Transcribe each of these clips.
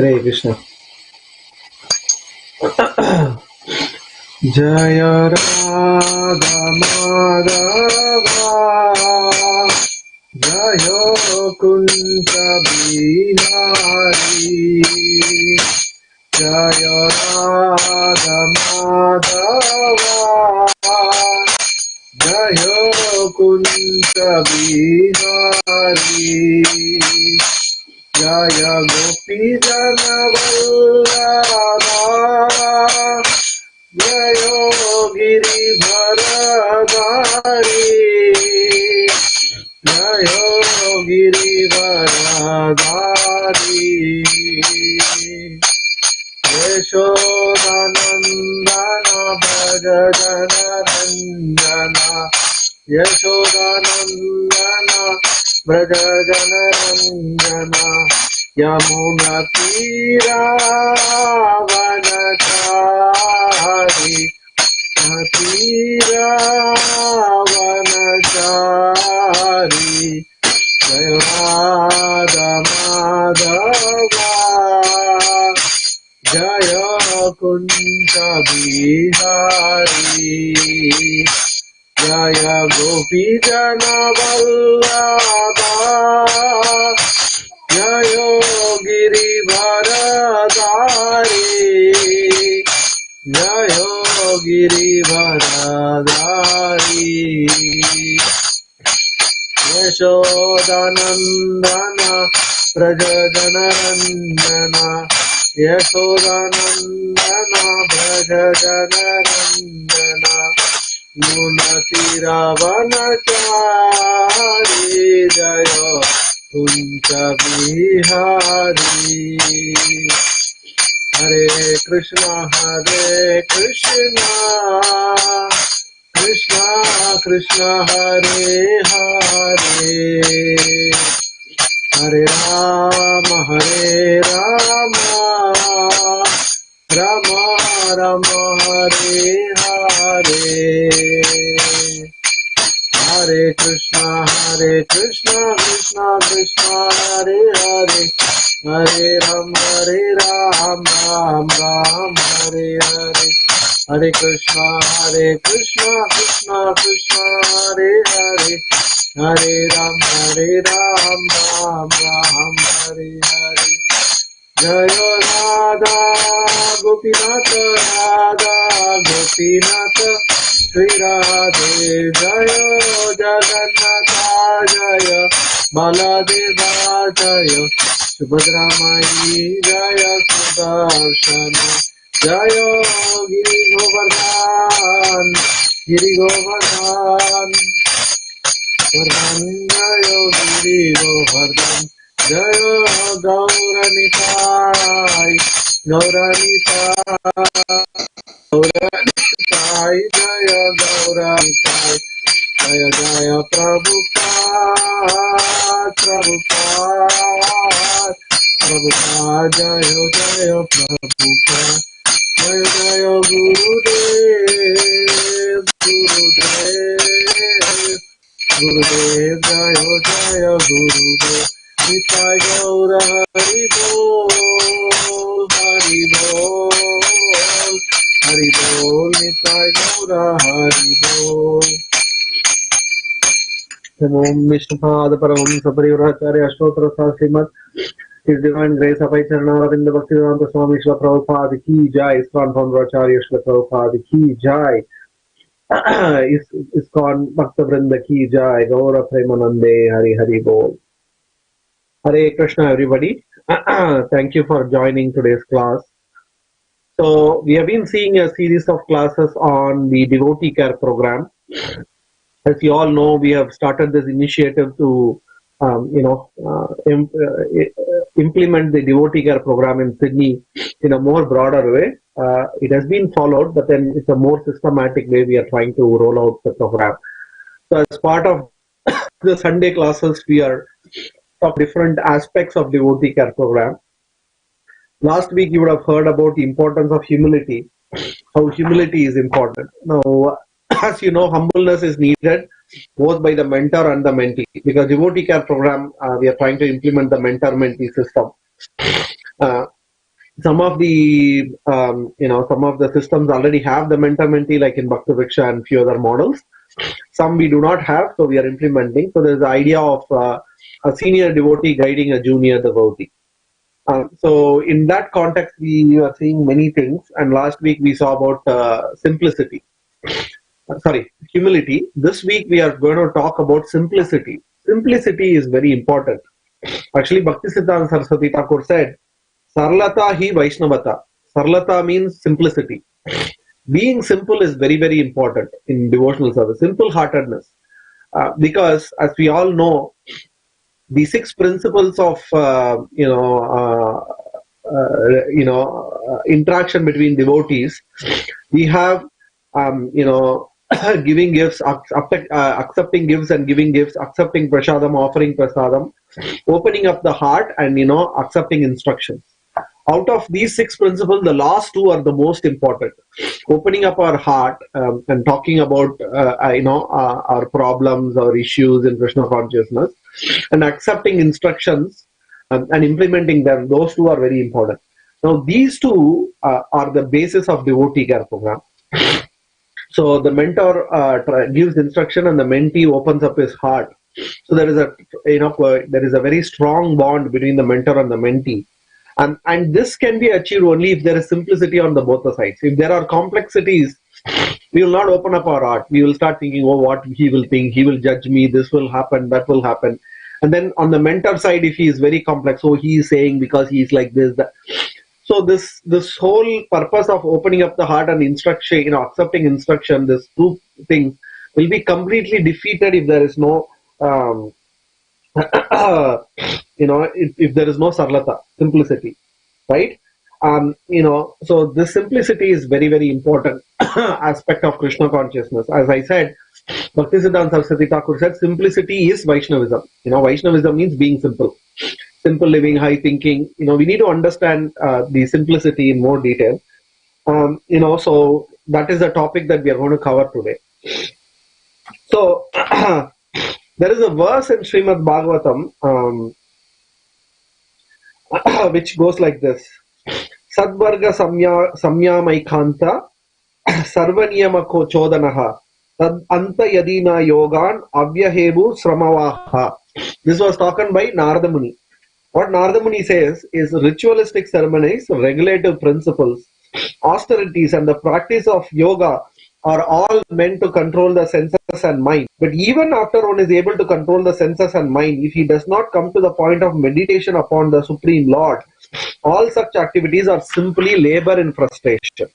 Hare Krishna. Jaya Radha Madhava Jaya Kunja Bihari Jaya Radha Madhava Jaya Kunja Bihari Jaya Gopi Jana Vallabha Jayo Giri Bharadari Jayo Giri Bharadari Yashodanandana Bhajana Ranjana Yashodanandana Bhajana Ranjana Yamuna Tira Vanachari Tira Vanachari Jaya Radha Madhava Jaya Kunja Bihari Jaya Gopi Jana Vallabha Jayo Giri Bharadari Jayo Giri Bharadari Yashodanandana Prajajana Ranjana Yashodanandana Prajajana Ranjana Munatira Vanachari Jayo Kunja Bihari Hare Krishna Krishna Krishna Hare Hare Hare Rama Rama Rama Hare Hare Hare Krishna Krishna Krishna Hare Hare Hare Ram Ram Hare Hare Hare Krishna Krishna Krishna Hare Hare Hare Ram Ram Hare Hare Jaya Radha Gopinath Shri Radhe Jaya Jagannatha Jaya Baladeva Jaya Subhadra Mai Jaya Sudarshana Jaya Giri Govardhan Jaya Giri Govardhan Jaya Gauranitai Jaya Gauranitai Jaya Jaya Prabhupada Jaya Jaya Prabhupada Jaya Jaya Gurudev Jaya Jaya Gurudev Nitai Gaura Hari Bol Nitai Gaura Hari Bol Om Vishnupada Paramam Saparivaracharya Ashtotra Srimad His Divine Grace Abhay Charanavinda Bhaktivedanta Swami Srila Prabhupada Ki Jai ISKCON Founder Acharya Srila Prabhupada Ki Jai ISKCON Bhakta Vrinda Ki Jai Gaura Premanande Hari Hari Bol Hare Krishna everybody. Thank you for joining today's class. So we have been seeing a series of classes on the Devotee Care program. As you all know, we have started this initiative to implement the Devotee Care program in Sydney in a more broader way. It has been followed, but then it's a more systematic way we are trying to roll out the program. So as part of the Sunday classes, we are of different aspects of Devotee Care program. Last week you would have heard about the importance of humility, how humility is important. Now, as you know, humbleness is needed both by the mentor and the mentee, because Devotee Care program, we are trying to implement the mentor-mentee system. Some of the some of the systems already have the mentor-mentee, like in Bhakti Vriksha and few other models. Some we do not have, so we are implementing. So there's the idea of a senior devotee guiding a junior devotee. So in that context, we are seeing many things. And last week we saw about simplicity. Humility. This week we are going to talk about simplicity. Simplicity is very important. Actually, Bhaktisiddhanta Saraswati Thakur said, Sarlata hi Vaishnavata. Sarlata means simplicity. Being simple is very, very important in devotional service. Simple-heartedness. Because as we all know, the 6 principles of interaction between devotees, we have giving gifts, accepting gifts and giving gifts, accepting prasadam, offering prasadam, opening up the heart, and accepting instructions. Out of these 6 principles, the last 2 are the most important. Opening up our heart and talking about our problems, our issues in Krishna consciousness, and accepting instructions and implementing them. Those 2 are very important. Now, these 2 are the basis of devotee care program. So the mentor gives instruction, and the mentee opens up his heart. So there is a very strong bond between the mentor and the mentee. And this can be achieved only if there is simplicity on both the sides. If there are complexities, we will not open up our heart. We will start thinking, oh, what he will think, he will judge me, this will happen, that will happen. And then on the mentor side, if he is very complex, oh, he is saying because he is like this, that. So this whole purpose of opening up the heart and instruction, accepting instruction, these 2 things will be completely defeated if there is no if there is no sarlata, simplicity, right? So this simplicity is very, very important aspect of Krishna consciousness. As I said, Bhaktisiddhanta Saraswati Thakur said, simplicity is Vaishnavism. Vaishnavism means being simple. Simple living, high thinking. We need to understand the simplicity in more detail. So that is the topic that we are going to cover today. So there is a verse in Srimad Bhagavatam which goes like this: Sadvarga samyamaikanta sarvaniyamako chodanaha tad anta yadina yogan avyahebu sramavaha. This was spoken by Narada Muni. What Narada Muni says is ritualistic ceremonies, regulative principles, austerities, and the practice of yoga are all meant to control the senses and mind. But even after one is able to control the senses and mind, if he does not come to the point of meditation upon the Supreme Lord, all such activities are simply labor and frustration.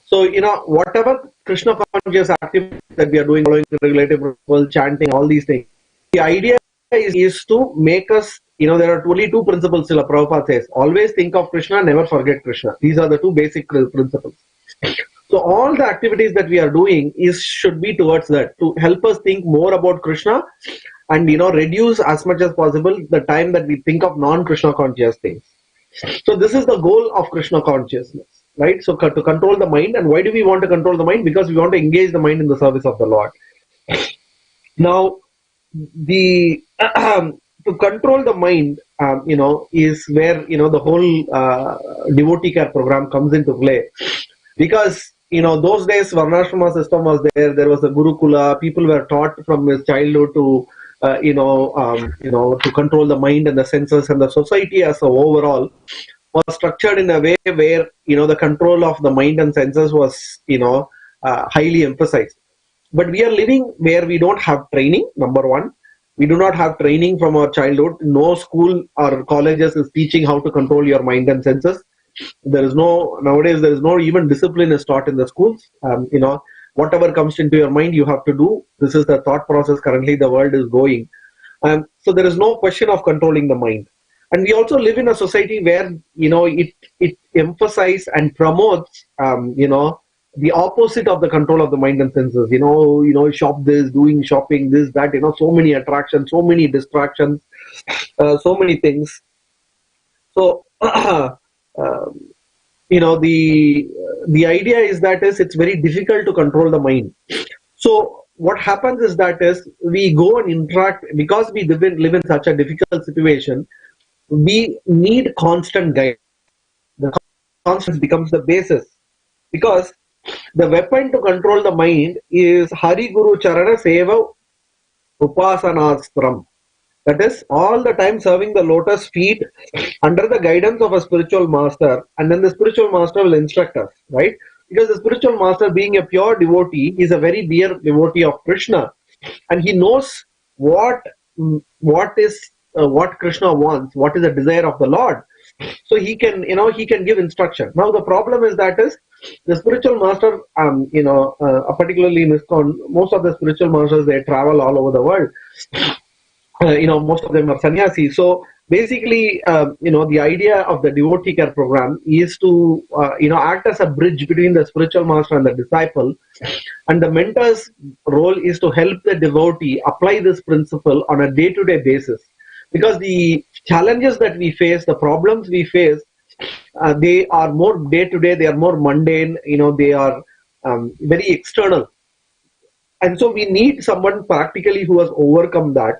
So, whatever Krishna conscious activities that we are doing, following regulative principles, chanting, all these things, the idea is to make us, there are only 2 principles, Srila Prabhupada says. Always think of Krishna, never forget Krishna. These are the 2 basic principles. So all the activities that we are doing should be towards that, to help us think more about Krishna and reduce as much as possible the time that we think of non-Krishna conscious things. So this is the goal of Krishna consciousness, right? So to control the mind. And why do we want to control the mind? Because we want to engage the mind in the service of the Lord. Now, to control the mind, is where the whole devotee care program comes into play. Because those days Varnashrama system was there. There was a Gurukula. People were taught from his childhood to to control the mind and the senses, and the society as a overall was structured in a way where the control of the mind and senses was highly emphasized. But we are living where we don't have training. Number one, we do not have training from our childhood. No school or colleges is teaching how to control your mind and senses. Nowadays there is no even discipline is taught in the schools. Whatever comes into your mind, you have to do. This is the thought process currently the world is going. So there is no question of controlling the mind. And we also live in a society where it emphasizes and promotes the opposite of the control of the mind and senses. Shop this, doing shopping, this, that. So many attractions, so many distractions, so many things. So the idea is that it's very difficult to control the mind. So what happens is that we go and interact, because we live in such a difficult situation. We need constant guidance. constant becomes the basis, because the weapon to control the mind is Hari Guru Charana Seva Upasanastram. That is, all the time serving the lotus feet under the guidance of a spiritual master, and then the spiritual master will instruct us, right? Because the spiritual master, being a pure devotee, is a very dear devotee of Krishna, and he knows what what Krishna wants, what is the desire of the Lord. So he can, he can give instruction. Now the problem is that is the spiritual master, particularly in ISKCON, most of the spiritual masters, they travel all over the world. Most of them are sannyasis. So basically, the idea of the devotee care program is to, act as a bridge between the spiritual master and the disciple. And the mentor's role is to help the devotee apply this principle on a day-to-day basis. Because the challenges that we face, the problems we face, they are more day-to-day, they are more mundane, they are very external. And so we need someone practically who has overcome that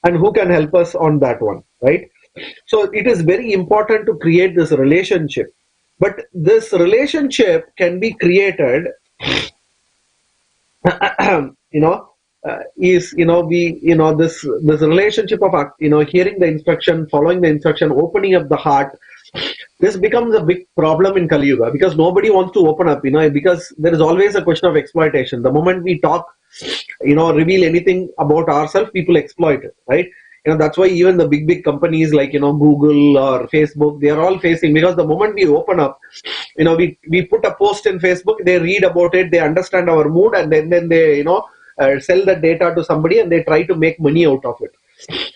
and who can help us on that one, right? So it is very important to create this relationship. But this relationship can be created, this relationship of, hearing the instruction, following the instruction, opening up the heart. This becomes a big problem in Kali Yuga, because nobody wants to open up, because there is always a question of exploitation. The moment we talk, reveal anything about ourselves, people exploit it, right? That's why even the big companies like, Google or Facebook, they are all facing, because the moment we open up, we put a post in Facebook, they read about it, they understand our mood, and then they, sell the data to somebody, and they try to make money out of it.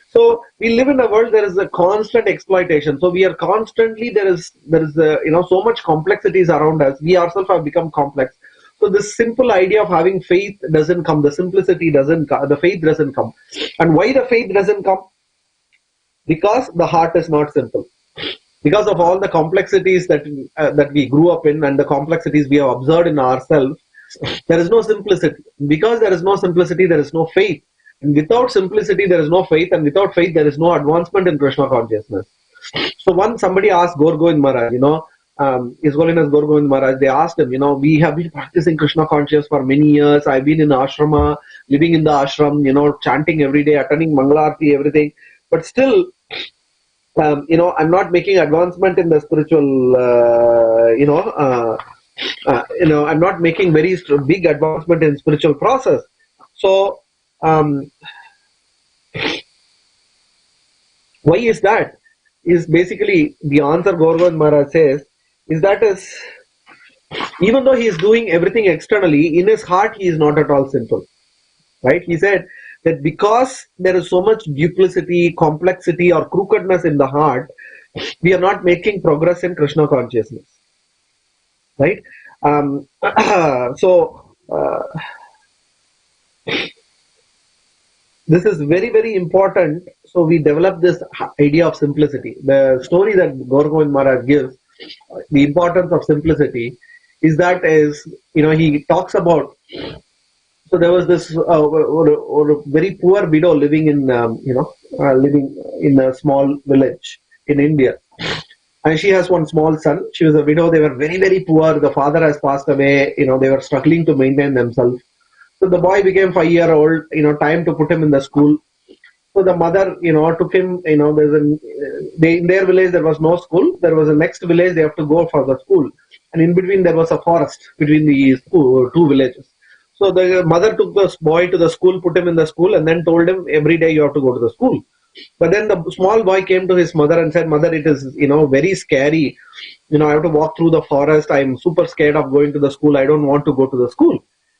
So we live in a world, there is a constant exploitation. So we are constantly, there is so much complexities around us. We ourselves have become complex. So this simple idea of having faith doesn't come. The simplicity doesn't come. The faith doesn't come. And why the faith doesn't come? Because the heart is not simple. Because of all the complexities that we grew up in, and the complexities we have observed in ourselves, there is no simplicity. Because there is no simplicity, there is no faith. And without simplicity, there is no faith. And without faith, there is no advancement in Krishna consciousness. So once somebody asked Gaur Govind Maharaj, His Holiness Gaur Govind Maharaj, they asked him, we have been practicing Krishna consciousness for many years. I've been in ashrama, living in the ashram, chanting every day, attending Mangalarti, everything. But still, I'm not making advancement in the spiritual, I'm not making very big advancement in spiritual process. So, why is that? Is basically the answer Gaur Govind Maharaj says, even though he is doing everything externally, in his heart he is not at all simple. Right? He said that because there is so much duplicity, complexity, or crookedness in the heart, we are not making progress in Krishna consciousness. Right? This is very, very important. So we develop this idea of simplicity. The story that Gaur Govind Maharaj gives, the importance of simplicity, is that he talks about. So there was this very poor widow living in a small village in India, and she has one small son. She was a widow. They were very, very poor. The father has passed away. They were struggling to maintain themselves. So the boy became 5-year-old, time to put him in the school. So the mother, took him, in their village there was no school. There was a next village, they have to go for the school. And in between there was a forest between these two villages. So the mother took the boy to the school, put him in the school, and then told him every day you have to go to the school. But then the small boy came to his mother and said, "Mother, it is, very scary. I have to walk through the forest. I'm super scared of going to the school. I don't want to go to the school."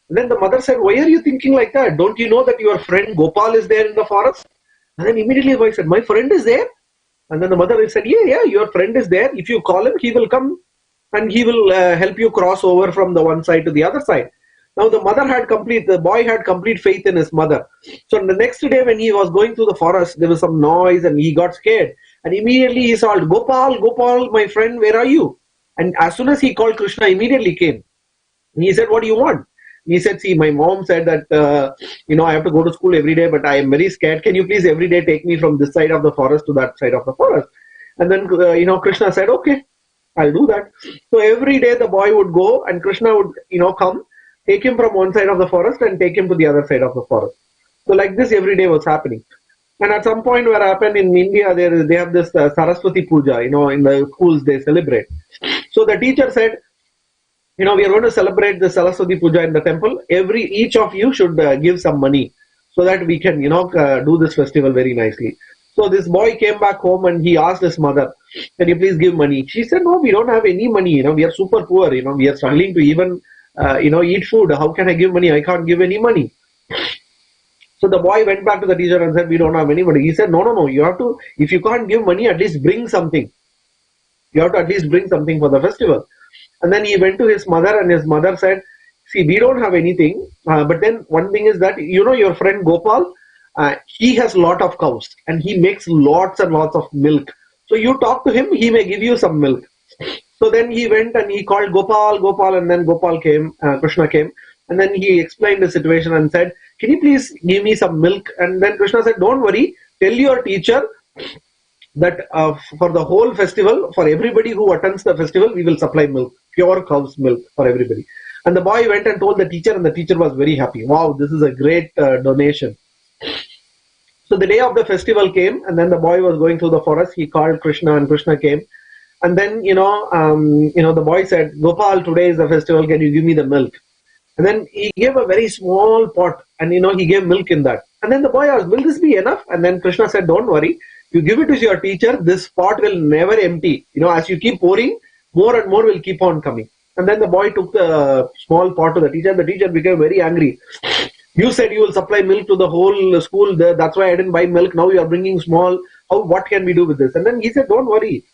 And then the mother said, "Why are you thinking like that? Don't you know that your friend Gopal is there in the forest?" And then immediately the boy said, "My friend is there?" And then the mother said, yeah, your friend is there. If you call him, he will come and he will help you cross over from the one side to the other side. Now the boy had complete faith in his mother. So the next day when he was going through the forest, there was some noise and he got scared. And immediately he saw, Gopal, my friend, where are you? And as soon as he called, Krishna immediately came. And he said, "What do you want?" He said, "See, my mom said that, I have to go to school every day, but I am very scared. Can you please every day take me from this side of the forest to that side of the forest?" And then, Krishna said, "Okay." I'll do that. So every day the boy would go and Krishna would, come, take him from one side of the forest and take him to the other side of the forest. So like this every day was happening. And at some point what happened in India, they have this Saraswati Puja, in the schools they celebrate. So the teacher said, we are going to celebrate the Saraswati Puja in the temple. Each of you should give some money so that we can, do this festival very nicely. So this boy came back home and he asked his mother, can you please give money? She said, no, we don't have any money. We are super poor. We are struggling to even, eat food. How can I give money? I can't give any money. So the boy went back to the teacher and said, we don't have any money. He said, no, you have to, if you can't give money, at least bring something. You have to at least bring something for the festival. And then he went to his mother and his mother said, see, we don't have anything. But then one thing is that, your friend Gopal, he has a lot of cows and he makes lots and lots of milk. So you talk to him, he may give you some milk. So then he went and he called Gopal, and then Gopal came, Krishna came. And then he explained the situation and said, can you please give me some milk? And then Krishna said, don't worry, tell your teacher that for the whole festival, for everybody who attends the festival, we will supply milk, pure cow's milk for everybody. And the boy went and told the teacher, and the teacher was very happy. Wow, this is a great donation. So the day of the festival came, and then the boy was going through the forest. He called Krishna, and Krishna came. And then, the boy said, Gopal, today is the festival. Can you give me the milk? And then he gave a very small pot, and, he gave milk in that. And then the boy asked, will this be enough? And then Krishna said, don't worry. You give it to your teacher, this pot will never empty. As you keep pouring, more and more will keep on coming. And then the boy took the small pot to the teacher. The teacher became very angry. You said you will supply milk to the whole school. That's why I didn't buy milk. Now you are bringing small. What can we do with this? And then he said, don't worry.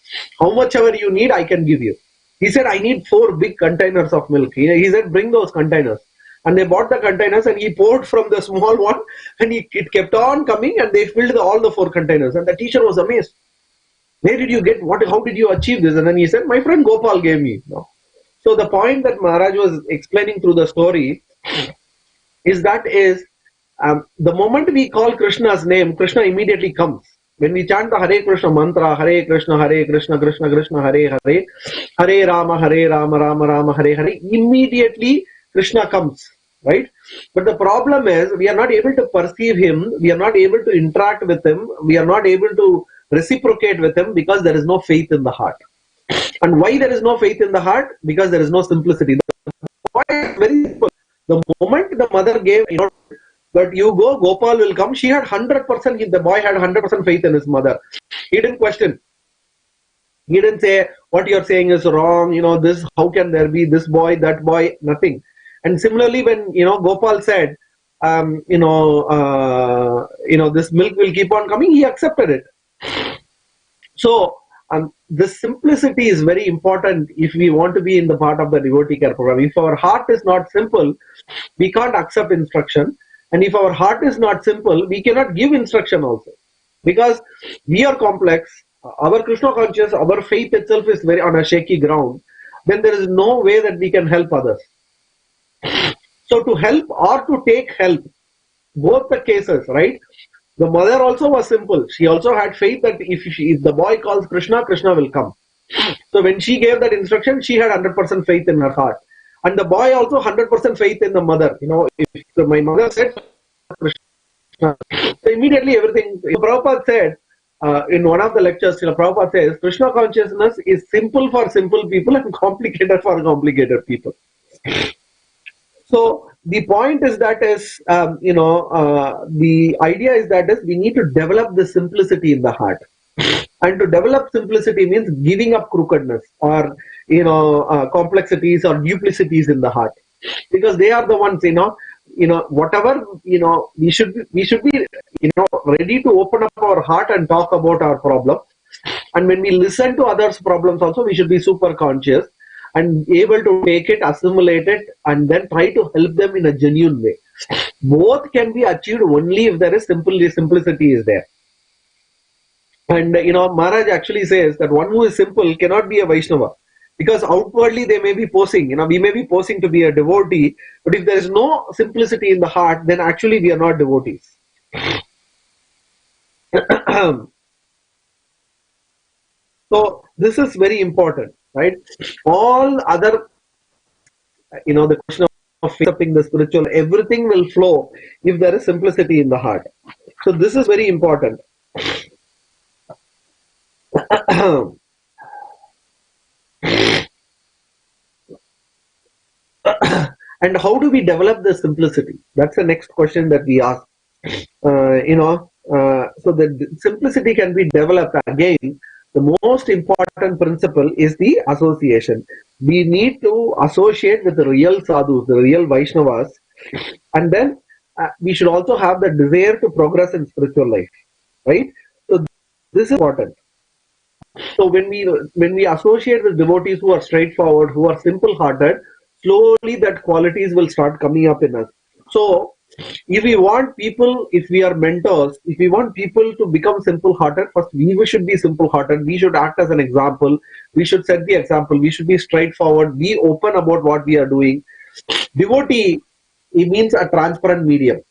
How much ever you need, I can give you. He said, I need 4 big containers of milk. He said, bring those containers. And they bought the containers and he poured from the small one and it kept on coming and they filled all the 4 containers. And the teacher was amazed. Where did you get, how did you achieve this? And then he said, my friend Gopal gave me. So the point that Maharaj was explaining through the story is the moment we call Krishna's name, Krishna immediately comes. When we chant the Hare Krishna mantra, Hare Krishna, Krishna Krishna, Hare Hare, Hare Rama, Rama Rama, Hare Hare, immediately Krishna comes, right? But the problem is we are not able to perceive him, we are not able to interact with him, we are not able to reciprocate with him because there is no faith in the heart. And why there is no faith in the heart? Because there is no simplicity. Why is very simple. The moment the mother gave, that you go, Gopal will come, she had 100%, the boy had 100% faith in his mother. He didn't question. He didn't say, what you're saying is wrong, this, how can there be this boy, that boy, nothing. And similarly, when, Gopal said, this milk will keep on coming, he accepted it. So, this simplicity is very important if we want to be in the part of the devotee care program. If our heart is not simple, we can't accept instruction. And if our heart is not simple, we cannot give instruction also. Because we are complex, our Krishna consciousness, our faith itself is very on a shaky ground, then there is no way that we can help others. So to help or to take help, both the cases, right? The mother also was simple. She also had faith that if the boy calls Krishna, Krishna will come. So when she gave that instruction, she had 100% faith in her heart. And the boy also 100% faith in the mother. If my mother said Krishna, so immediately everything. Prabhupada said in one of the lectures, Prabhupada says, Krishna consciousness is simple for simple people and complicated for complicated people. So the point is the idea is we need to develop the simplicity in the heart. And to develop simplicity means giving up crookedness or, complexities or duplicities in the heart. Because they are the ones, whatever, we should be, ready to open up our heart and talk about our problems. And when we listen to others' problems also, we should be super conscious and able to take it, assimilate it, and then try to help them in a genuine way. Both can be achieved only if there is simplicity is there. And, Maharaj actually says that one who is simple cannot be a Vaishnava. Because outwardly they may be posing, we may be posing to be a devotee, but if there is no simplicity in the heart, then actually we are not devotees. So this is very important. right? All other, the question of accepting the spiritual, everything will flow if there is simplicity in the heart. So this is very important. And how do we develop the simplicity? That's the next question that we ask. So the simplicity can be developed again. The most important principle is the association. We need to associate with the real sadhus, the real Vaishnavas, and then we should also have the desire to progress in spiritual life, right? So this is important. So when we associate with devotees who are straightforward, who are simple-hearted, slowly that qualities will start coming up in us. So if we want people, if we are mentors, if we want people to become simple-hearted, first we should be simple-hearted. We should act as an example. We should set the example. We should be straightforward. Be open about what we are doing. Devotee, it means a transparent medium.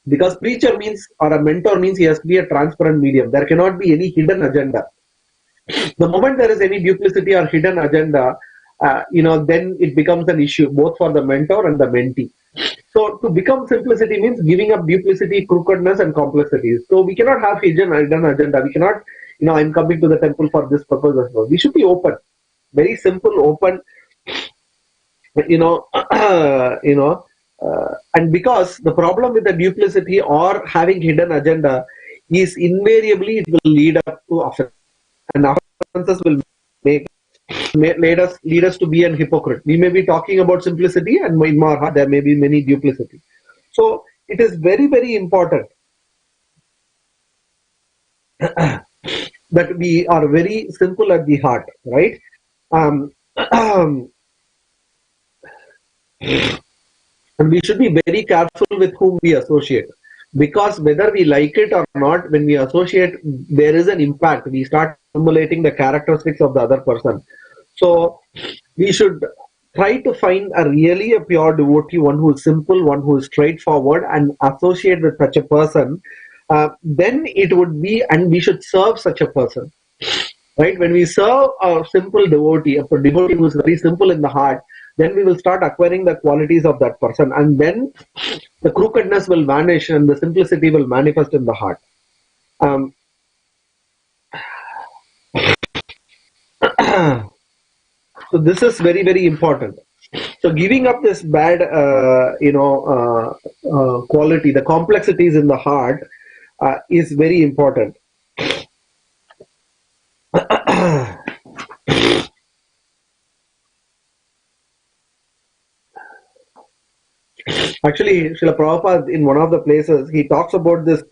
Because preacher means, or a mentor means, he has to be a transparent medium. There cannot be any hidden agenda. The moment there is any duplicity or hidden agenda, then it becomes an issue both for the mentor and the mentee. So to become simplicity means giving up duplicity, crookedness, and complexities. So we cannot have hidden agenda. We cannot, I'm coming to the temple for this purpose as well. We should be open, very simple, open. And because the problem with the duplicity or having hidden agenda is invariably it will lead up to offense, and offenses will lead us to be an hypocrite. We may be talking about simplicity, and in our heart there may be many duplicity. So it is very, very important that we are very simple at the heart, right? And we should be very careful with whom we associate, because whether we like it or not, when we associate, there is an impact. We start accumulating the characteristics of the other person. So we should try to find a really a pure devotee, one who is simple, one who is straightforward, and associate with such a person. Then it would be, and we should serve such a person, right? When we serve a simple devotee, a devotee who is very simple in the heart, then we will start acquiring the qualities of that person, and then the crookedness will vanish and the simplicity will manifest in the heart. So this is very, very important. So giving up this bad, quality, the complexities in the heart, is very important. Actually, Srila Prabhupada, in one of the places, he talks about this,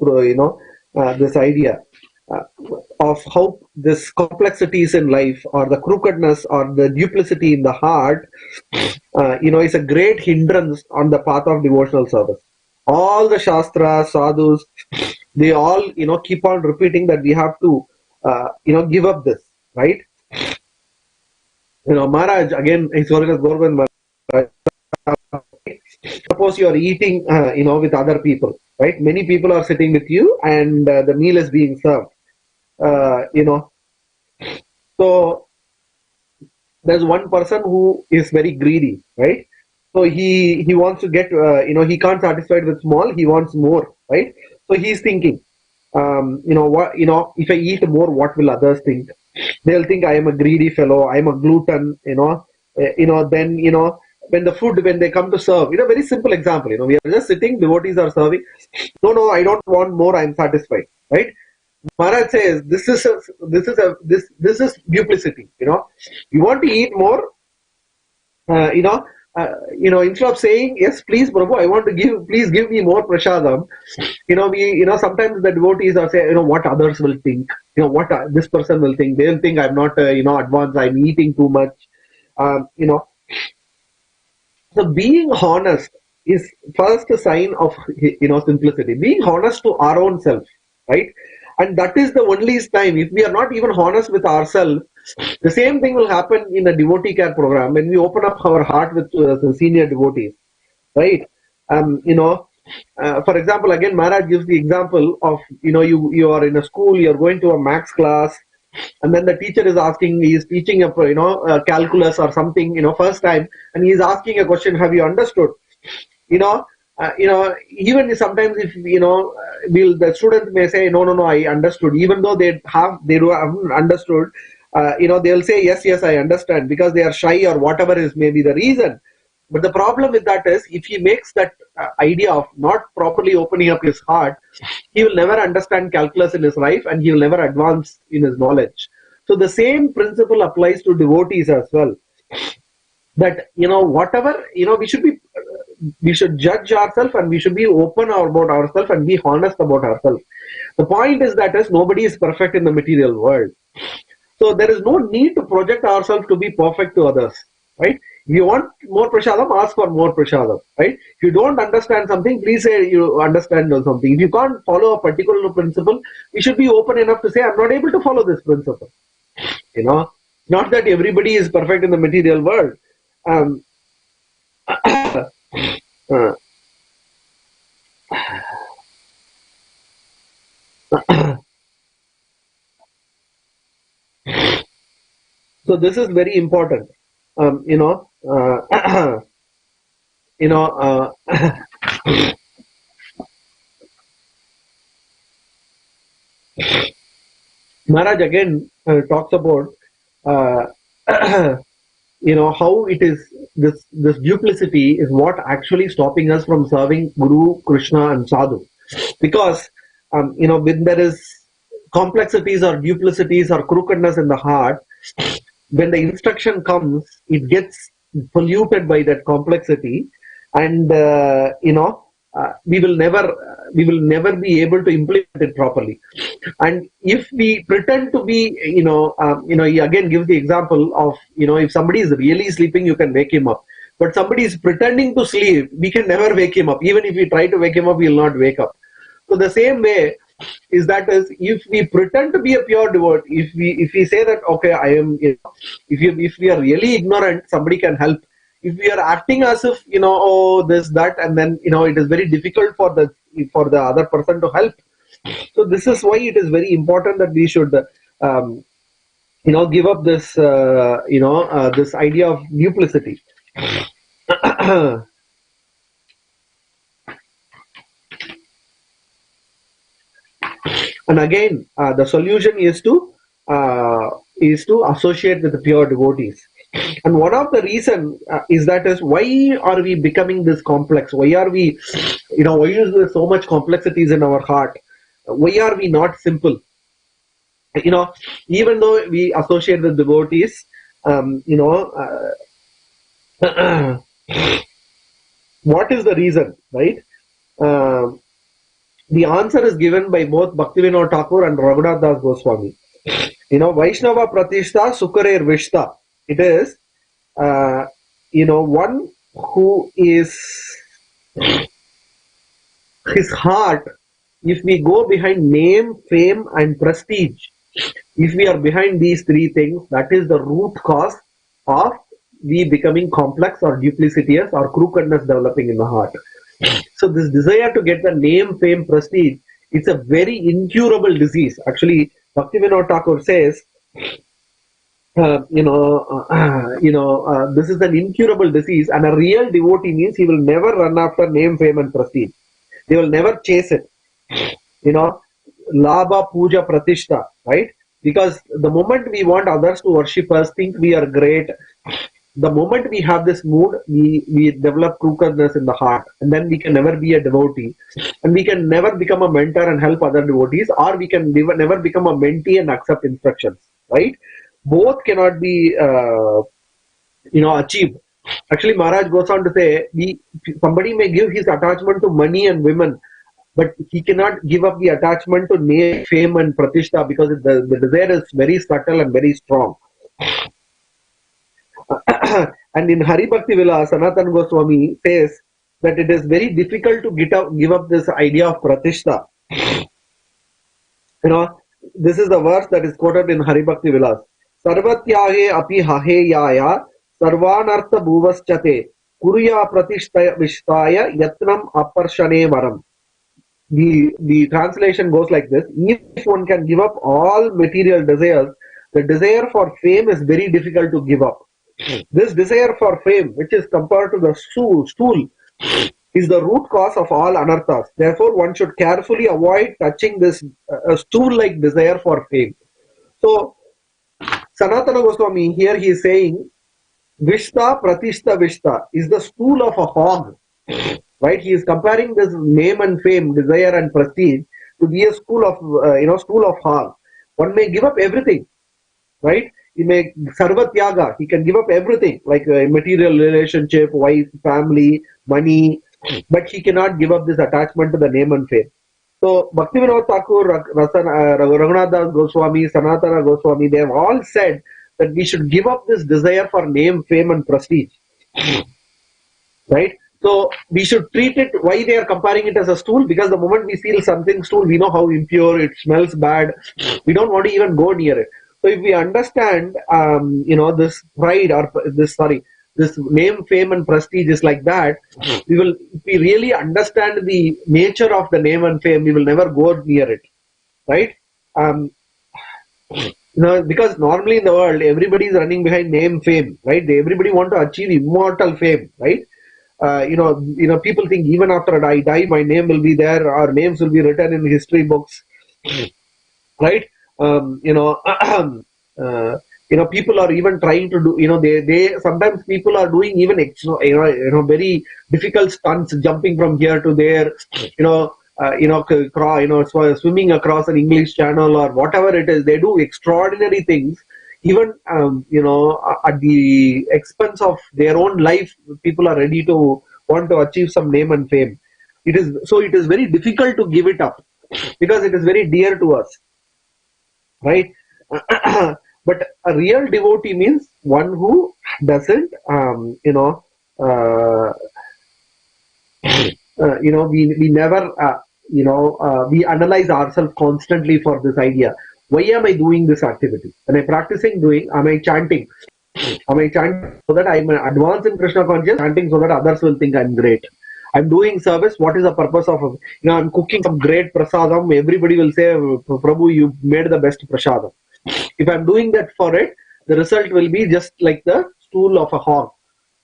this idea of how this complexities in life, or the crookedness, or the duplicity in the heart, is a great hindrance on the path of devotional service. All the Shastras, sadhus, they all, keep on repeating that we have to, give up this, right? Maharaj, again, Historical Government Maharaj, suppose you are eating, with other people, right? Many people are sitting with you, and the meal is being served. So there's one person who is very greedy, right? So he wants to get, he can't satisfied with small, he wants more, right? So he's thinking, if I eat more, what will others think? They'll think I am a greedy fellow, I am a glutton, then, when they come to serve, very simple example, we are just sitting, devotees are serving. No, I don't want more, I'm satisfied, right? Maharaj says this is duplicity. You want to eat more, instead of saying yes, please, Prabhu, I want to please give me more prasadam. Sometimes the devotees are saying, what others will think, what this person will think. They'll think I'm not, advanced. I'm eating too much. So being honest is first a sign of, simplicity. Being honest to our own self, right? And that is the only time, if we are not even honest with ourselves, the same thing will happen in a devotee care program when we open up our heart with the senior devotees, right? For example, again, Maharaj gives the example of, you are in a school, you're going to a max class, And then the teacher is asking, he is teaching calculus or something, first time, and he is asking a question, have you understood? you know Even sometimes, if will the students may say, no, no, no, I understood, even though haven't understood. They'll say, yes, yes, I understand, because they are shy or whatever is maybe the reason. But the problem with that is, if he makes that idea of not properly opening up his heart, he will never understand calculus in his life, and he will never advance in his knowledge. So the same principle applies to devotees as well. That whatever we should judge ourselves, and we should be open about ourselves and be honest about ourselves. The point is that nobody is perfect in the material world. So there is no need to project ourselves to be perfect to others, right? If you want more prasadam, ask for more prasadam, right? If you don't understand something, please say you understand something. If you can't follow a particular principle, you should be open enough to say, I'm not able to follow this principle. Not that everybody is perfect in the material world. So this is very important. Maharaj again talks about how it is this duplicity is what actually stopping us from serving Guru, Krishna, and Sadhu, because when there is complexities or duplicities or crookedness in the heart, when the instruction comes, it gets polluted by that complexity, and we will never be able to implement it properly. And if we pretend to be, he again gives the example of, if somebody is really sleeping, you can wake him up. But somebody is pretending to sleep, we can never wake him up. Even if we try to wake him up, he will not wake up. So the same way is if we pretend to be a pure devotee, if we say that, okay, I am, if we are really ignorant, somebody can help. If we are acting as if, this, that, and then, it is very difficult for the other person to help. So this is why it is very important that we should, give up this, this idea of duplicity. And again, the solution is to associate with the pure devotees. And one of the reason is why are we becoming this complex? Why are we, why is there so much complexities in our heart? Why are we not simple? Even though we associate with devotees, what is the reason, right? The answer is given by both Bhaktivinoda Thakur and Raghunath Das Goswami. Vaishnava Pratishta Sukarer Vishta. It is, one who is his heart. If we go behind name, fame, and prestige, if we are behind these three things, that is the root cause of we becoming complex or duplicitous or crookedness developing in the heart. So this desire to get the name, fame, prestige, it's a very incurable disease. Actually, Bhaktivinoda Thakur says, this is an incurable disease, and a real devotee means he will never run after name, fame, and prestige. They will never chase it. Labha, puja, pratishta, right? Because the moment we want others to worship us, think we are great, the moment we have this mood, we develop crookedness in the heart, and then we can never be a devotee, and we can never become a mentor and help other devotees, or we can never become a mentee and accept instructions, right? Both cannot be, achieved. Actually, Maharaj goes on to say, somebody may give his attachment to money and women, but he cannot give up the attachment to name, fame, and pratishtha, because the desire is very subtle and very strong. And in Hari Bhakti Vilas, Sanatana Goswami says that it is very difficult to give up this idea of pratishtha. This is the verse that is quoted in Hari Bhakti Vilas. Sarvatyahe api hahe yaya sarvanartha bhuvaschate kuruya pratishtaya vishtaya yatnam aparshane varam. The translation goes like this: if one can give up all material desires the desire for fame is very difficult to give up. This desire for fame, which is compared to the stool, is the root cause of all anarthas. Therefore, one should carefully avoid touching this stool-like desire for fame. So, Sanatana Goswami here he is saying, Vishta Pratishta Vishta is the stool of a hog. Right? He is comparing this name and fame, desire and prestige to be a stool of hog. One may give up everything, right? He may sarvatyaga. He can give up everything, like a material relationship, wife, family, money, but he cannot give up this attachment to the name and fame. So Bhaktivinoda Thakur, Raghunath Das Goswami, Sanatana Goswami, they have all said that we should give up this desire for name, fame, and prestige, right? So we should treat it, why they are comparing it as a stool, because the moment we feel something stool, we know how impure, it smells bad, we don't want to even go near it. So if we understand, this pride or this name, fame and prestige is like that, if we really understand the nature of the name and fame, we will never go near it, right? Because normally in the world, everybody is running behind name, fame, right? Everybody want to achieve immortal fame, right? People think even after I die, my name will be there, our names will be written in history books, right? People are even trying to do, they sometimes people are doing even very difficult stunts, jumping from here to there, swimming across an English channel or whatever it is. They do extraordinary things. Even at the expense of their own life, people are ready to want to achieve some name and fame. It is very difficult to give it up because it is very dear to us, right? But a real devotee means one who doesn't, we never, we analyze ourselves constantly for this idea. Why am I doing this activity? Am I practicing am I chanting? Am I chanting so that I'm advanced in Krishna consciousness, chanting so that others will think I'm great? I'm doing service. What is the purpose of, I'm cooking some great prasadam. Everybody will say, Prabhu, you made the best prasadam. If I'm doing that for it, the result will be just like the stool of a hog.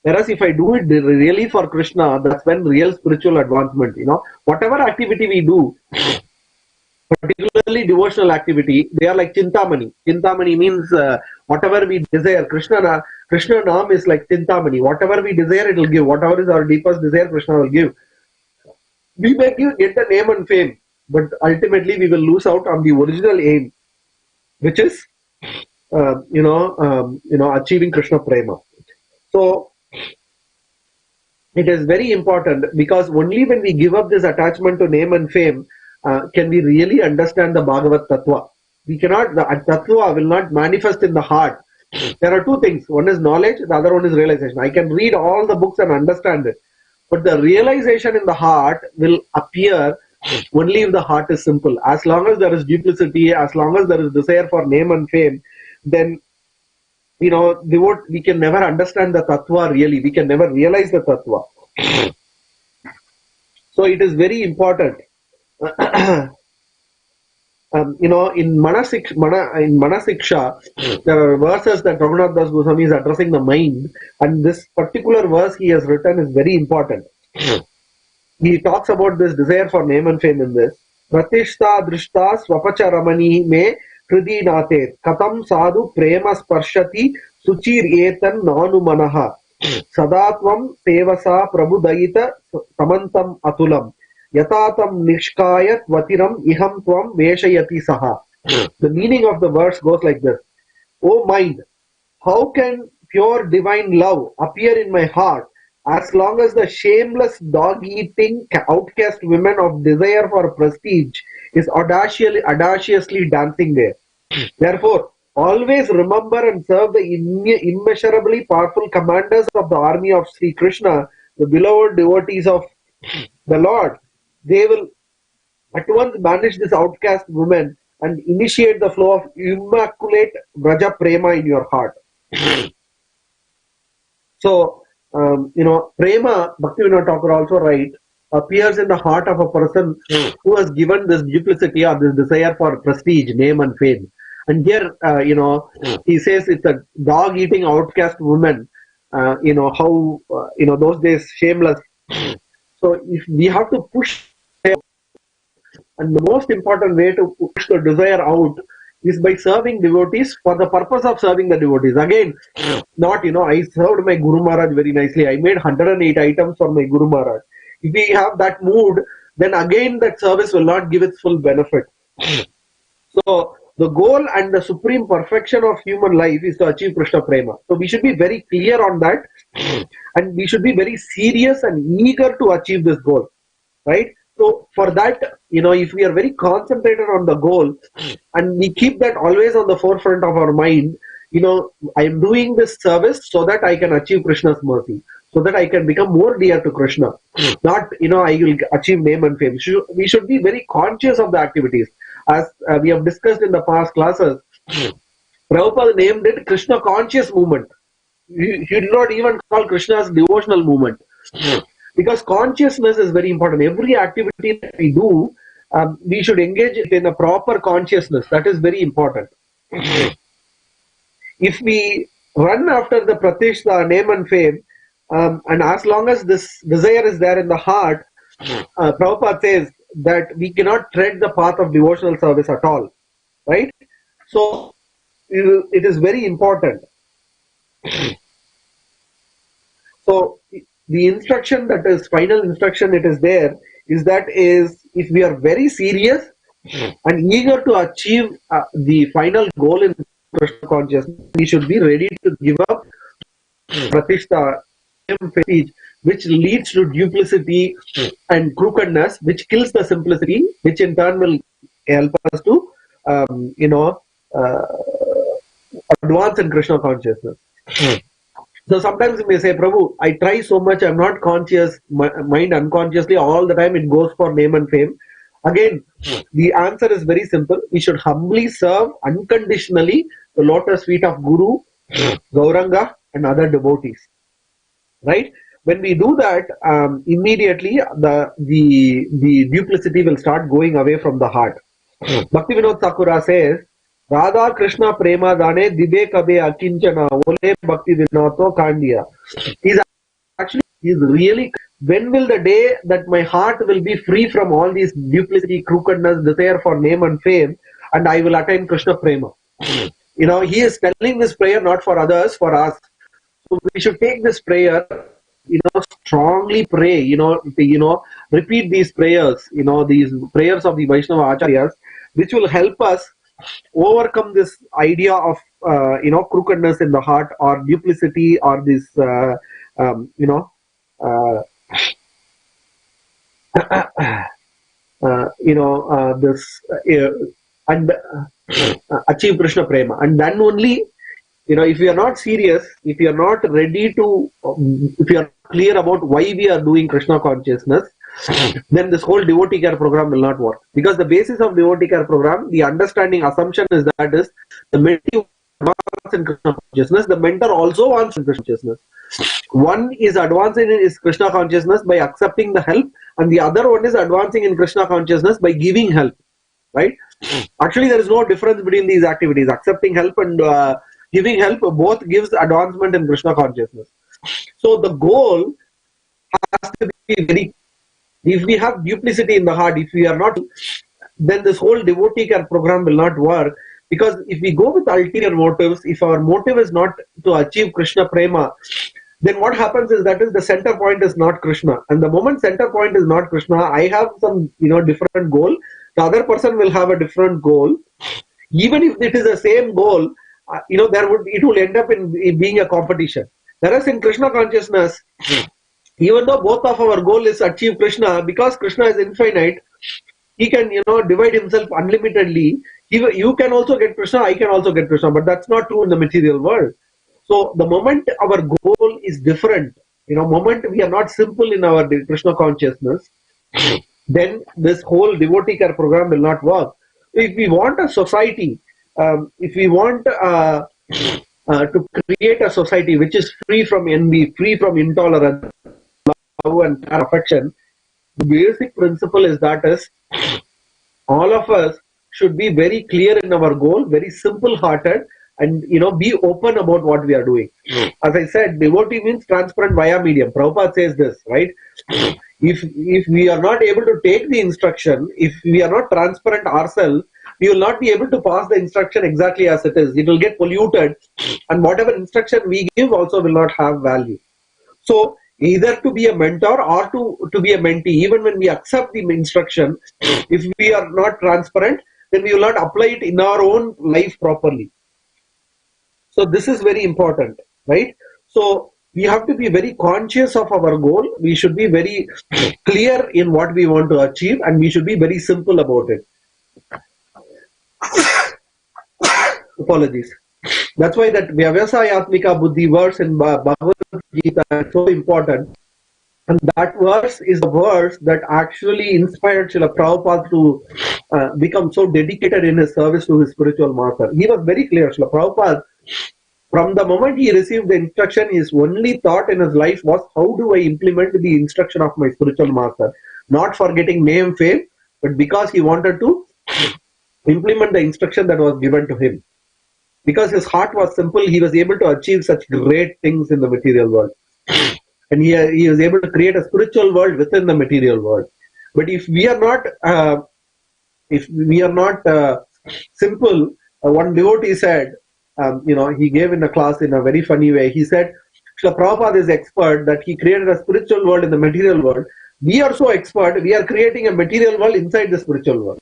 Whereas if I do it really for Krishna, that's when real spiritual advancement, whatever activity we do, particularly devotional activity, they are like Chintamani. Chintamani means whatever we desire. Krishna Naam is like Chintamani. Whatever we desire, it will give. Whatever is our deepest desire, Krishna will give. We may get the name and fame, but ultimately we will lose out on the original aim, which is, achieving Krishna Prema. So it is very important, because only when we give up this attachment to name and fame, can we really understand the Bhagavat Tattva. The Tattva will not manifest in the heart. There are two things. One is knowledge, the other one is realization. I can read all the books and understand it. But the realization in the heart will appear only if the heart is simple. As long as there is duplicity, as long as there is desire for name and fame, then we can never understand the Tattva really. We can never realize the Tattva. So it is very important. In Manasiksha, there are verses that Raghunath Das Goswami is addressing the mind, and this particular verse he has written is very important. He talks about this desire for name and fame in this. Pratishta drishta swapacha ramani me hridi nate katam sadhu prema sparshati suchir etan nanu manaha sadatvam sevasa prabudayita samantam atulam yatatam nishkayat vatiram iham tvam veshayati saha. The meaning of the verse goes like this. O mind, how can pure divine love appear in my heart as long as the shameless dog-eating outcast women of desire for prestige is audaciously dancing there? Therefore, always remember and serve the immeasurably powerful commanders of the army of Sri Krishna, the beloved devotees of the Lord. They will at once banish this outcast women and initiate the flow of immaculate Vraja Prema in your heart. So, Prema, Bhaktivinoda Thakur also writes, appears in the heart of a person who has given this duplicity or this desire for prestige, name and fame. And here, he says it's a dog eating outcast woman. How, those days shameless. So if we have to push, and the most important way to push the desire out is by serving devotees for the purpose of serving the devotees. Again, not, I served my Guru Maharaj very nicely. I made 108 items for my Guru Maharaj. If we have that mood, then again that service will not give its full benefit. So the goal and the supreme perfection of human life is to achieve Krishna Prema. So we should be very clear on that, and we should be very serious and eager to achieve this goal, right? So for that, if we are very concentrated on the goal and we keep that always on the forefront of our mind, I am doing this service so that I can achieve Krishna's mercy, so that I can become more dear to Krishna. Not, I will achieve name and fame. We should be very conscious of the activities. As we have discussed in the past classes, Prabhupada named it Krishna conscious movement. He did not even call Krishna's devotional movement. Because consciousness is very important. Every activity that we do, we should engage in a proper consciousness. That is very important. If we run after the pratishtha, name and fame, and as long as this desire is there in the heart, Prabhupada says that we cannot tread the path of devotional service at all. Right? So, it is very important. So, the instruction that is final instruction it is there is if we are very serious and eager to achieve the final goal in Krishna consciousness, we should be ready to give up pratishtha, prestige, which leads to duplicity and crookedness, which kills the simplicity, which in turn will help us to advance in Krishna consciousness. So sometimes you may say, Prabhu, I try so much, I'm not conscious, my mind unconsciously all the time it goes for name and fame. Again, the answer is very simple. We should humbly serve unconditionally the lotus feet of Guru, Gauranga and other devotees. Right? When we do that, immediately the duplicity will start going away from the heart. Bhaktivinoda Thakur says, Radha Krishna Prema Dane Dibe Kabe Akinchana Ole Bhakti Vinato Kandiya. He's really, when will the day that my heart will be free from all these duplicity, crookedness, desire for name and fame, and I will attain Krishna Prema? He is telling this prayer not for others, for us. So we should take this prayer, strongly pray, repeat these prayers, these prayers of the Vaishnava Acharyas, which will help us overcome this idea of crookedness in the heart or duplicity or this and achieve Krishna Prema. And then only, if you are not serious, if you are not ready to, if you are clear about why we are doing Krishna consciousness, then this whole devotee care program will not work. Because the basis of devotee care program, the understanding assumption is that is the mentee wants in Krishna consciousness, the mentor also wants in Krishna consciousness. One is advancing in his Krishna consciousness by accepting the help, and the other one is advancing in Krishna consciousness by giving help. Right? Actually, there is no difference between these activities. Accepting help and giving help both gives advancement in Krishna consciousness. So the goal has to be very. If we have duplicity in the heart, if we are not, then this whole devotee care program will not work. Because if we go with ulterior motives, if our motive is not to achieve Krishna Prema, then what happens is that is the center point is not Krishna. And the moment center point is not Krishna, I have some different goal. The other person will have a different goal. Even if it is the same goal, it will end up in being a competition. Whereas in Krishna consciousness, even though both of our goal is to achieve Krishna, because Krishna is infinite, he can divide himself unlimitedly. You can also get Krishna, I can also get Krishna, but that's not true in the material world. So the moment our goal is different, moment we are not simple in our Krishna consciousness, then this whole devotee care program will not work. So if we want a society, if we want to create a society which is free from envy, free from intolerance, love and affection, the basic principle is that is all of us should be very clear in our goal, very simple-hearted, and be open about what we are doing. As I said, devotee means transparent via medium. Prabhupada says this, right? If we are not able to take the instruction, if we are not transparent ourselves, we will not be able to pass the instruction exactly as it is. It will get polluted, and whatever instruction we give also will not have value. So either to be a mentor or to be a mentee, even when we accept the instruction, if we are not transparent, then we will not apply it in our own life properly. So this is very important, right? So we have to be very conscious of our goal. We should be very clear in what we want to achieve, and we should be very simple about it. Apologies. That's why that Vyavasayatmika Buddhi verse in Bhagavad Gita is so important. And that verse is the verse that actually inspired Srila Prabhupada to become so dedicated in his service to his spiritual master. He was very clear. Srila Prabhupada, from the moment he received the instruction, his only thought in his life was, how do I implement the instruction of my spiritual master? Not for getting name, fame, but because he wanted to implement the instruction that was given to him. Because his heart was simple, he was able to achieve such great things in the material world. And he was able to create a spiritual world within the material world. But if we are not simple, one devotee said, he gave in a class in a very funny way. He said, Srila Prabhupada is expert that he created a spiritual world in the material world. We are so expert, we are creating a material world inside the spiritual world.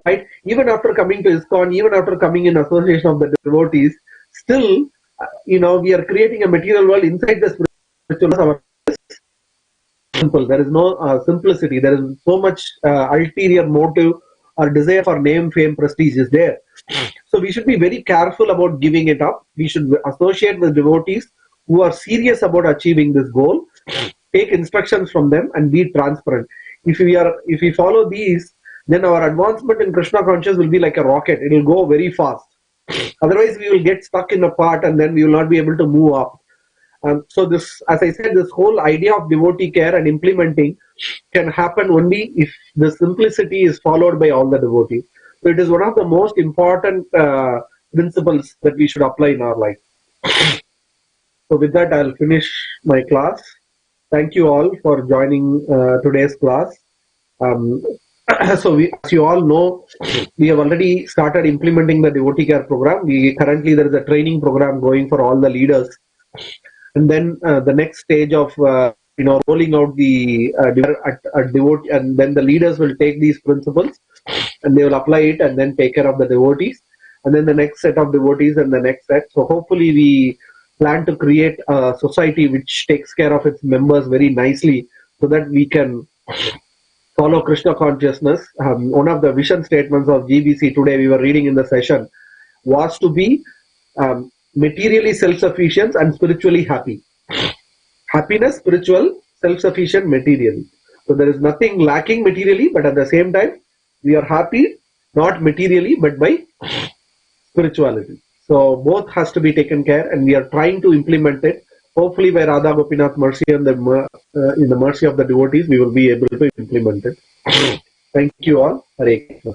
Right? Even after coming to ISKCON, even after coming in association of the devotees, still, we are creating a material world inside the spiritual world. Simple. There is no simplicity. There is so much ulterior motive or desire for name, fame, prestige is there. So we should be very careful about giving it up. We should associate with devotees who are serious about achieving this goal, take instructions from them, and be transparent. If we follow these, then our advancement in Krishna consciousness will be like a rocket. It will go very fast. Otherwise, we will get stuck in a part, and then we will not be able to move up. So this, as I said, this whole idea of devotee care and implementing can happen only if the simplicity is followed by all the devotees. So it is one of the most important principles that we should apply in our life. So with that, I'll finish my class. Thank you all for joining today's class. So as you all know, we have already started implementing the devotee care program. Currently there is a training program going for all the leaders. And then the next stage of rolling out the devotee, and then the leaders will take these principles and they will apply it and then take care of the devotees, and then the next set of devotees and the next set. So hopefully we plan to create a society which takes care of its members very nicely, so that we can follow Krishna consciousness. One of the vision statements of GBC today we were reading in the session was to be materially self-sufficient and spiritually happy. Happiness, spiritual, self-sufficient materially. So there is nothing lacking materially, but at the same time, we are happy, not materially, but by spirituality. So both has to be taken care, and we are trying to implement it. Hopefully by Radha Gopinath mercy and in the mercy of the devotees, we will be able to implement it. Thank you all. Hare Krishna.